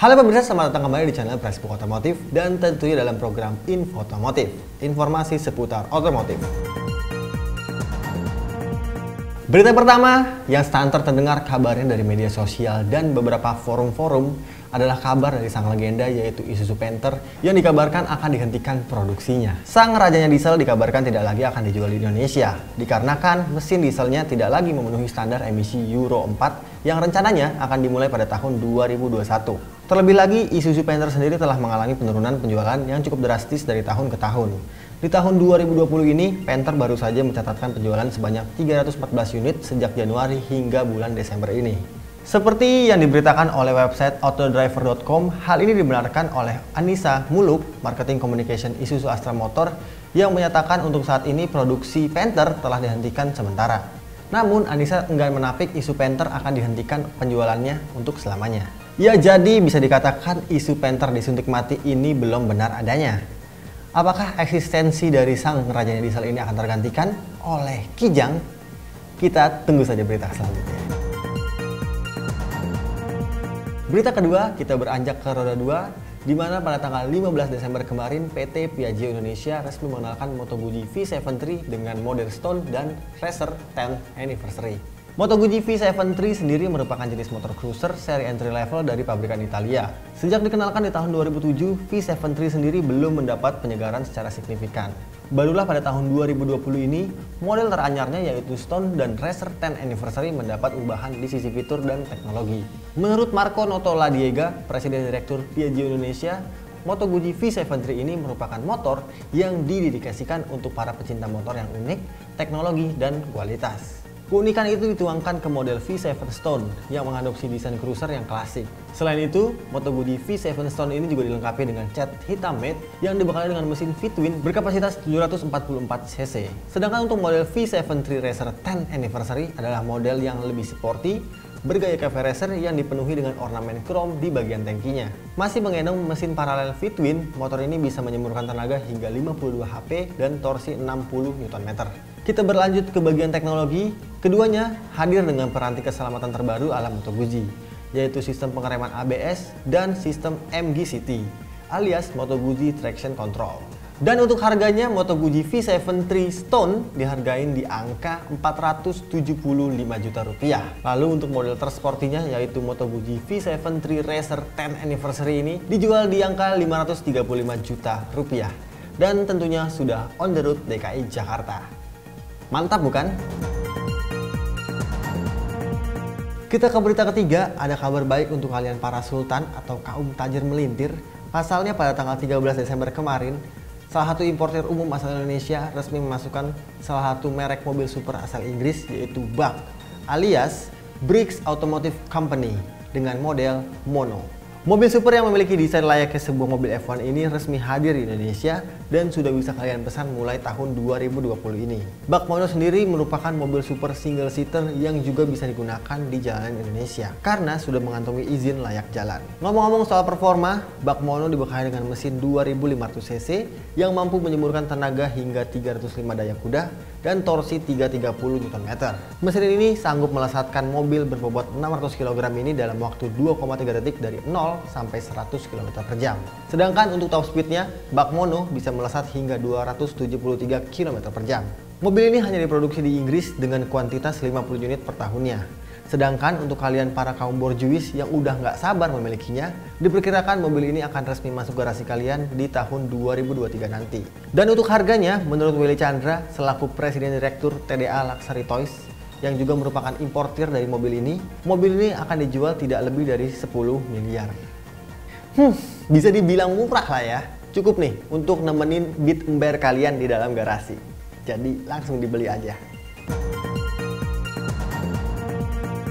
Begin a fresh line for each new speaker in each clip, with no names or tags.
Halo pemirsa, selamat datang kembali di channel Pressbook Otomotif dan tentunya dalam program Info Otomotif, informasi seputar otomotif. Berita pertama yang standar terdengar kabarnya dari media sosial dan beberapa forum-forum adalah kabar dari sang legenda yaitu Isuzu Panther yang dikabarkan akan dihentikan produksinya. Sang rajanya diesel dikabarkan tidak lagi akan dijual di Indonesia dikarenakan mesin dieselnya tidak lagi memenuhi standar emisi Euro 4 yang rencananya akan dimulai pada tahun 2021. Terlebih lagi, Isuzu Panther sendiri telah mengalami penurunan penjualan yang cukup drastis dari tahun ke tahun. Di tahun 2020 ini, Panther baru saja mencatatkan penjualan sebanyak 314 unit sejak Januari hingga bulan Desember ini. Seperti yang diberitakan oleh website autodriver.com, hal ini dibenarkan oleh Anissa Muluk, Marketing Communication Isuzu Astra Motor, yang menyatakan untuk saat ini produksi Panther telah dihentikan sementara. Namun, Anissa enggan menapik isu Panther akan dihentikan penjualannya untuk selamanya. Ya, jadi bisa dikatakan isu Panther disuntik mati ini belum benar adanya. Apakah eksistensi dari sang rajanya diesel ini akan tergantikan oleh Kijang? Kita tunggu saja berita selanjutnya. Berita kedua, kita beranjak ke roda 2, di mana pada tanggal 15 Desember kemarin PT Piaggio Indonesia resmi mengenalkan Moto Guzzi V73 dengan model Stone dan Racer 10 Anniversary. Moto Guzzi V73 sendiri merupakan jenis motor cruiser seri entry level dari pabrikan Italia. Sejak dikenalkan di tahun 2007, V73 sendiri belum mendapat penyegaran secara signifikan. Barulah pada tahun 2020 ini, model teranyarnya yaitu Stone dan Racer 10 Anniversary mendapat ubahan di sisi fitur dan teknologi. Menurut Marco Noto Ladiega, Presiden Direktur Piaggio Indonesia, Moto Guzzi V73 ini merupakan motor yang didedikasikan untuk para pecinta motor yang unik, teknologi, dan kualitas. Keunikan itu dituangkan ke model V7 Stone yang mengadopsi desain cruiser yang klasik. Selain itu, Moto Guzzi V7 Stone ini juga dilengkapi dengan cat hitam matte yang dibekali dengan mesin V-twin berkapasitas 744 cc. Sedangkan untuk model V73 Racer 10 Anniversary adalah model yang lebih sporty, bergaya cafe racer yang dipenuhi dengan ornamen chrome di bagian tangkinya. Masih menggendong mesin paralel V-twin, motor ini bisa menyemburkan tenaga hingga 52 HP dan torsi 60 Nm. Kita berlanjut ke bagian teknologi. Keduanya hadir dengan peranti keselamatan terbaru ala Moto Guzzi, yaitu sistem pengereman ABS dan sistem MGCT alias Moto Guzzi Traction Control. Dan untuk harganya, Moto Guzzi V73 Stone dihargain di angka 475 juta rupiah. Lalu untuk model tersportinya yaitu Moto Guzzi V73 Racer 10 Anniversary ini dijual di angka 535 juta rupiah. Dan tentunya sudah on the road DKI Jakarta. Mantap bukan? Kita ke berita ketiga, ada kabar baik untuk kalian para sultan atau kaum tajir melintir. Pasalnya pada tanggal 13 Desember kemarin, salah satu importer umum asal Indonesia resmi memasukkan salah satu merek mobil super asal Inggris yaitu BAC alias Briggs Automotive Company dengan model Mono. Mobil super yang memiliki desain layaknya sebuah mobil F1 ini resmi hadir di Indonesia dan sudah bisa kalian pesan mulai tahun 2020 ini. BAC Mono sendiri merupakan mobil super single seater yang juga bisa digunakan di jalanan Indonesia karena sudah mengantongi izin layak jalan. Ngomong-ngomong soal performa, BAC Mono dibekali dengan mesin 2500 cc yang mampu menyemburkan tenaga hingga 305 daya kuda dan torsi 330 Nm. Mesin ini sanggup melesatkan mobil berbobot 600 kg ini dalam waktu 2,3 detik dari 0 sampai 100 km per jam. Sedangkan untuk top speednya, BAC Mono bisa melesat hingga 273 km per jam. Mobil ini hanya diproduksi di Inggris dengan kuantitas 50 unit per tahunnya. Sedangkan untuk kalian para kaum borjuis yang udah nggak sabar memilikinya, diperkirakan mobil ini akan resmi masuk garasi kalian di tahun 2023 nanti. Dan untuk harganya, menurut Willy Chandra selaku Presiden Direktur TDA Luxury Toys yang juga merupakan importir dari mobil ini akan dijual tidak lebih dari 10 miliar. Bisa dibilang murah lah ya. Cukup nih untuk nemenin beat ember kalian di dalam garasi. Jadi langsung dibeli aja.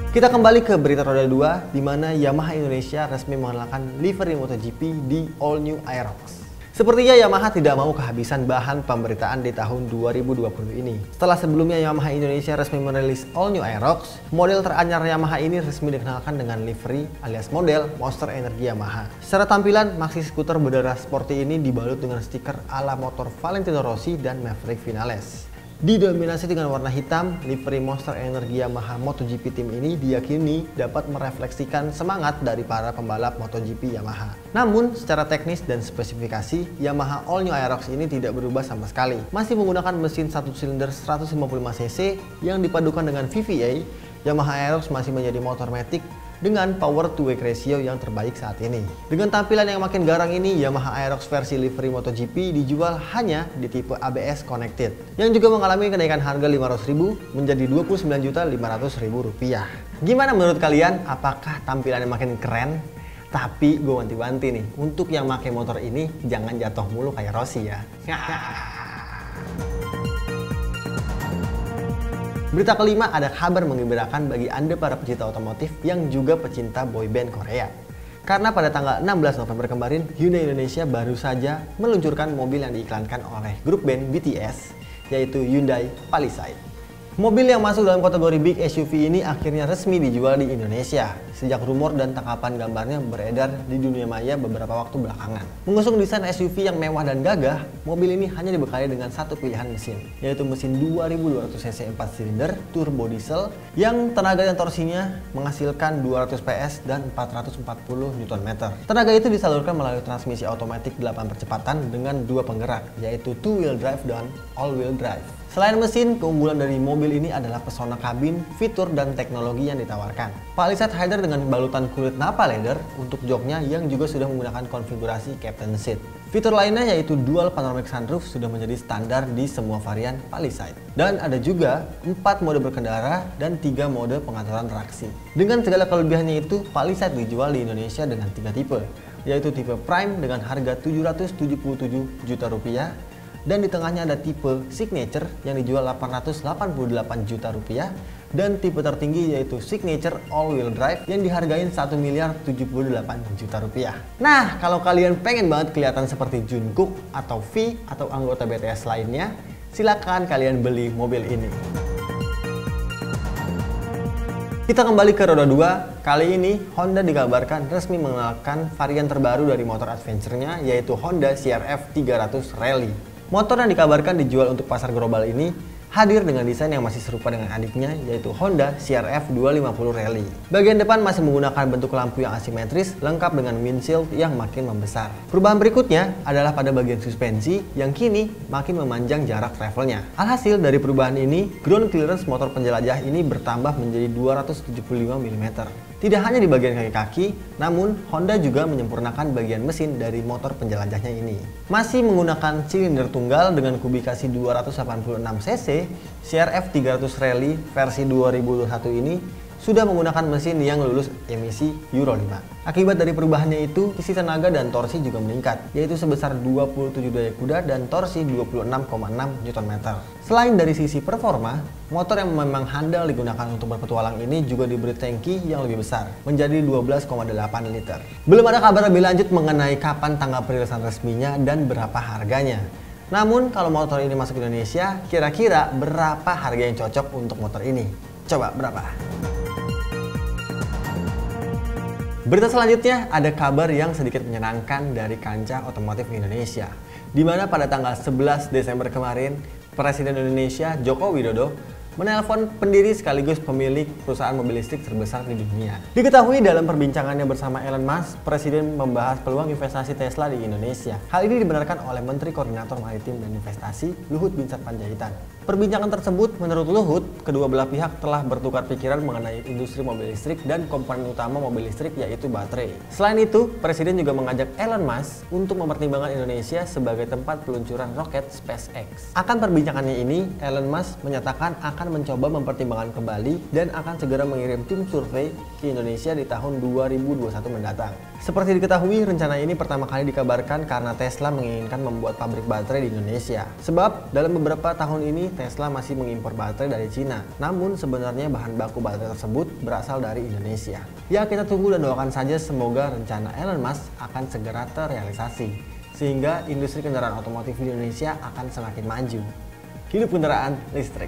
Kita kembali ke berita roda 2, di mana Yamaha Indonesia resmi mengenalkan livery MotoGP di All New Aerox. Sepertinya Yamaha tidak mau kehabisan bahan pemberitaan di tahun 2020 ini. Setelah sebelumnya Yamaha Indonesia resmi merilis All New Aerox, model teranyar Yamaha ini resmi dikenalkan dengan livery alias model Monster Energy Yamaha. Secara tampilan, maxi skuter berdarah sporty ini dibalut dengan stiker ala motor Valentino Rossi dan Maverick Vinales. Didominasi dengan warna hitam, livery Monster Energy Yamaha MotoGP Team ini diyakini dapat merefleksikan semangat dari para pembalap MotoGP Yamaha. Namun, secara teknis dan spesifikasi, Yamaha All New Aerox ini tidak berubah sama sekali. Masih menggunakan mesin 1 silinder 155 cc yang dipadukan dengan VVA. Yamaha Aerox masih menjadi motor matic dengan power to weight ratio yang terbaik saat ini. Dengan tampilan yang makin garang ini, Yamaha Aerox versi livery MotoGP dijual hanya di tipe ABS connected, yang juga mengalami kenaikan harga Rp500.000 menjadi Rp29.500.000. Gimana menurut kalian? Apakah tampilannya makin keren? Tapi gue wanti-wanti nih, untuk yang pakai motor ini jangan jatuh mulu kayak Rossi ya. Berita kelima, ada kabar menggembirakan bagi Anda para pecinta otomotif yang juga pecinta boyband Korea. Karena pada tanggal 16 November kemarin, Hyundai Indonesia baru saja meluncurkan mobil yang diiklankan oleh grup band BTS, yaitu Hyundai Palisade. Mobil yang masuk dalam kategori Big SUV ini akhirnya resmi dijual di Indonesia sejak rumor dan tangkapan gambarnya beredar di dunia maya beberapa waktu belakangan. Mengusung desain SUV yang mewah dan gagah, mobil ini hanya dibekali dengan satu pilihan mesin, yaitu mesin 2200 cc 4 silinder turbo diesel yang tenaga dan torsinya menghasilkan 200 PS dan 440 Nm. Tenaga itu disalurkan melalui transmisi otomatis 8 percepatan dengan 2 penggerak, yaitu two-wheel drive dan all-wheel drive. Selain mesin, keunggulan dari mobil ini adalah pesona kabin, fitur, dan teknologi yang ditawarkan. Palisade hadir dengan balutan kulit Nappa leather untuk joknya yang juga sudah menggunakan konfigurasi Captain Seat. Fitur lainnya yaitu dual panoramic sunroof sudah menjadi standar di semua varian Palisade. Dan ada juga 4 mode berkendara dan 3 mode pengaturan traksi. Dengan segala kelebihannya itu, Palisade dijual di Indonesia dengan 3 tipe, yaitu tipe Prime dengan harga Rp777 juta, dan di tengahnya ada tipe Signature yang dijual Rp888 juta, dan tipe tertinggi yaitu Signature All-Wheel Drive yang dihargai Rp1.078 juta. Nah, kalau kalian pengen banget kelihatan seperti Jungkook atau V atau anggota BTS lainnya, silakan kalian beli mobil ini. Kita kembali ke roda 2. Kali ini Honda dikabarkan resmi mengenalkan varian terbaru dari motor adventure-nya, yaitu Honda CR-F 300 Rally. Motor yang dikabarkan dijual untuk pasar global ini hadir dengan desain yang masih serupa dengan adiknya, yaitu Honda CR-F 250 Rally. Bagian depan masih menggunakan bentuk lampu yang asimetris, lengkap dengan windshield yang makin membesar. Perubahan berikutnya adalah pada bagian suspensi yang kini makin memanjang jarak travelnya. Alhasil dari perubahan ini, ground clearance motor penjelajah ini bertambah menjadi 275 mm. Tidak hanya di bagian kaki-kaki, namun Honda juga menyempurnakan bagian mesin dari motor penjelajahnya ini. Masih menggunakan silinder tunggal dengan kubikasi 286 cc, CR-F 300 Rally versi 2021 ini sudah menggunakan mesin yang lulus emisi Euro 5. Akibat dari perubahannya itu, isi tenaga dan torsi juga meningkat, yaitu sebesar 27 daya kuda dan torsi 26,6 Nm. Selain dari sisi performa, motor yang memang handal digunakan untuk berpetualang ini juga diberi tangki yang lebih besar, menjadi 12,8 liter. Belum ada kabar lebih lanjut mengenai kapan tanggal perilisan resminya dan berapa harganya. Namun, kalau motor ini masuk ke Indonesia, kira-kira berapa harga yang cocok untuk motor ini? Coba berapa? Berita selanjutnya, ada kabar yang sedikit menyenangkan dari kancah otomotif Indonesia, di mana pada tanggal 11 Desember kemarin, Presiden Indonesia Joko Widodo menelpon pendiri sekaligus pemilik perusahaan mobil listrik terbesar di dunia. Diketahui dalam perbincangannya bersama Elon Musk, Presiden membahas peluang investasi Tesla di Indonesia. Hal ini dibenarkan oleh Menteri Koordinator Maritim dan Investasi, Luhut Binsar Panjaitan. Perbincangan tersebut, menurut Luhut, kedua belah pihak telah bertukar pikiran mengenai industri mobil listrik dan komponen utama mobil listrik, yaitu baterai. Selain itu, Presiden juga mengajak Elon Musk untuk mempertimbangkan Indonesia sebagai tempat peluncuran roket SpaceX. Akan perbincangannya ini, Elon Musk menyatakan akan mencoba mempertimbangkan kembali dan akan segera mengirim tim survei ke Indonesia di tahun 2021 mendatang. Seperti diketahui, rencana ini pertama kali dikabarkan karena Tesla menginginkan membuat pabrik baterai di Indonesia. Sebab dalam beberapa tahun ini Tesla masih mengimpor baterai dari Cina. Namun sebenarnya bahan baku baterai tersebut berasal dari Indonesia. Ya, kita tunggu dan doakan saja semoga rencana Elon Musk akan segera terrealisasi, sehingga industri kendaraan otomotif di Indonesia akan semakin maju. Hidup kendaraan listrik.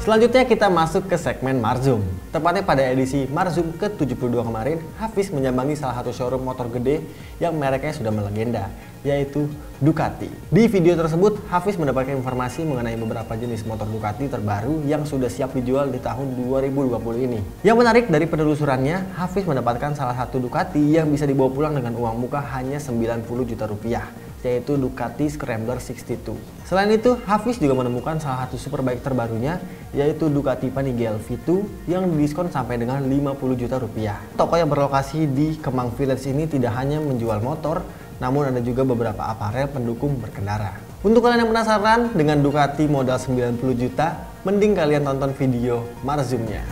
Selanjutnya kita masuk ke segmen Marzum. Tepatnya pada edisi Marzum ke-72 kemarin, Hafiz menyambangi salah satu showroom motor gede yang mereknya sudah melegenda, yaitu Ducati. Di video tersebut, Hafiz mendapatkan informasi mengenai beberapa jenis motor Ducati terbaru yang sudah siap dijual di tahun 2020 ini. Yang menarik dari penelusurannya, Hafiz mendapatkan salah satu Ducati yang bisa dibawa pulang dengan uang muka hanya 90 juta rupiah, yaitu Ducati Scrambler 62. Selain itu, Hafiz juga menemukan salah satu superbike terbarunya, yaitu Ducati Panigale V2 yang didiskon sampai dengan 50 juta rupiah. Toko yang berlokasi di Kemang Village ini tidak hanya menjual motor, namun ada juga beberapa aparel pendukung berkendara. Untuk kalian yang penasaran dengan Ducati modal 90 juta, mending kalian tonton video Marzumnya.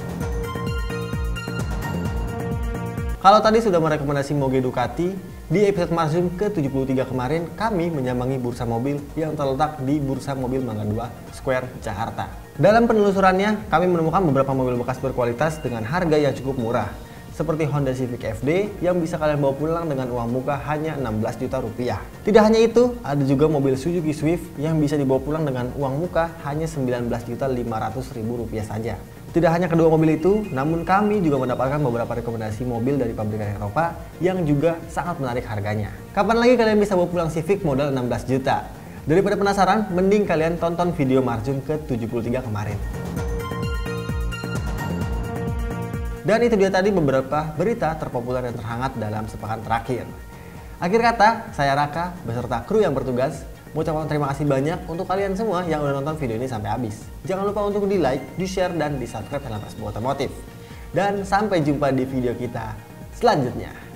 Kalau tadi sudah merekomendasi moge Ducati, di episode Marzum ke-73 kemarin kami menyambangi bursa mobil yang terletak di Bursa Mobil Mangga 2 Square, Jakarta. Dalam penelusurannya, kami menemukan beberapa mobil bekas berkualitas dengan harga yang cukup murah, seperti Honda Civic FD yang bisa kalian bawa pulang dengan uang muka hanya 16 juta rupiah. Tidak hanya itu, ada juga mobil Suzuki Swift yang bisa dibawa pulang dengan uang muka hanya 19.500.000 rupiah saja. Tidak hanya kedua mobil itu, namun kami juga mendapatkan beberapa rekomendasi mobil dari pabrikan Eropa yang juga sangat menarik harganya. Kapan lagi kalian bisa bawa pulang Civic modal 16 juta? Daripada penasaran, mending kalian tonton video Marzum ke-73 kemarin. Dan itu dia tadi beberapa berita terpopuler dan terhangat dalam sepekan terakhir. Akhir kata, saya Raka beserta kru yang bertugas mengucapkan terima kasih banyak untuk kalian semua yang udah nonton video ini sampai habis. Jangan lupa untuk di like, di share, dan di subscribe channel Otomotif. Dan sampai jumpa di video kita selanjutnya.